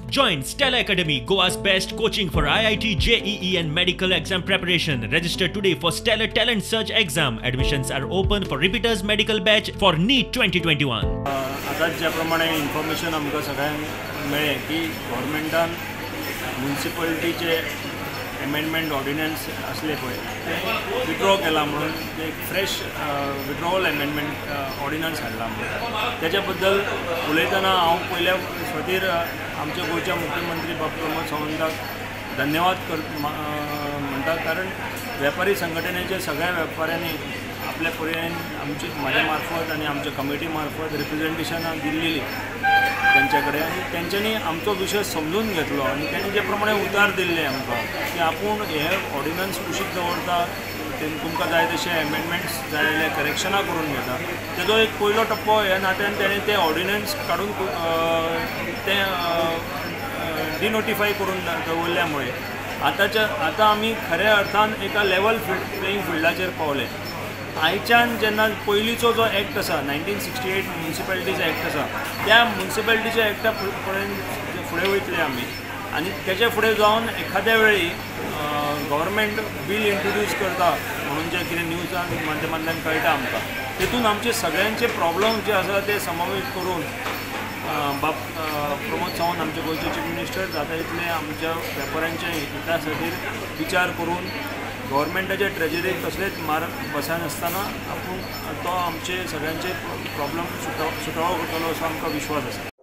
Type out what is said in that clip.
Join Stella Academy, Goa's best coaching for IIT, JEE and medical exam preparation. Register today for Stellar Talent Search exam. Admissions are open for repeaters medical batch for NEET 2021. आता ज्या प्रमाणे information आमकां सगळ्यांक मेळ्ळें की गव्हर्मेंटान म्युनिसिपलिटीचे amendment ordnance असले पळय ते विथड्रॉ केला म्हणून एक फ्रेश विथड्रॉवल अमेंडमेंट ऑर्डिनन्स हाडला म्हणून त्याच्या बद्दल उलयतना हांव पयल्या फावटीर आमच्या गोंयच्या मुख्यमंत्री प्रमोद सावंताक धन्यवाद म्हणटा, कारण वेपारी संघटनेच्या सगळ्या वेपाऱ्यांनी आपल्या पर्यायन माझ्या मार्फत आणि आमच्या कमिटी मार्फत रिप्रेझेंटेशनां दिल्ली त्यांच्याकडे आणि त्यांच्यानी आमचो विशय समजून घेतलो आणि त्यांनी जे प्रमाणे उतार दिल्ले आमकां की आपूण हे ऑर्डिनन्स कुशीक दवरता, तुमकां जाय तशे अमेंडमेंट्स जाय जाल्यार करेक्शनां करून घेता, तेजो एक पयलो टप्पो ह्या नात्यान तेणें ते ऑर्डिनन्स काडून ते डिनोटिफाय करून दवरल्यामुळे आतां आमी खऱ्या अर्थान एका लेवल प्लेइंग फिल्डाचेर पावले. आयच्यान जेन्ना पयलींचो जो एक्ट आसा 1968 म्युनिसिपॅलिटीज एक्ट आसा त्या म्युनिसिपॅलिटीच्या एक्टा पर्यंत फुडें वयतले आमी आनी तेच्या फुडें जावन एखाद्या वेळी गव्हर्मेंट बील इंट्रोड्यूस करता म्हणून जे कितें न्यूजान माध्यमांतल्यान कळटा आमकां, तेतून आमचे सगळ्यांचे प्रॉब्लम जे आसा ते समावेश करून प्रमोद सावंत आमचे गोंयचे चीफ मिनिस्टर जाता तितले आमच्या वेपाऱ्यांच्या हिता खातीर विचार करून गव्हर्मेंटाच्या ट्रेजरीक कसलेच मार बसनासतना आपूण तो आमचे सगळ्यांचे प्रॉब्लम सुटावो करतलो असो आमकां विश्वास आसा.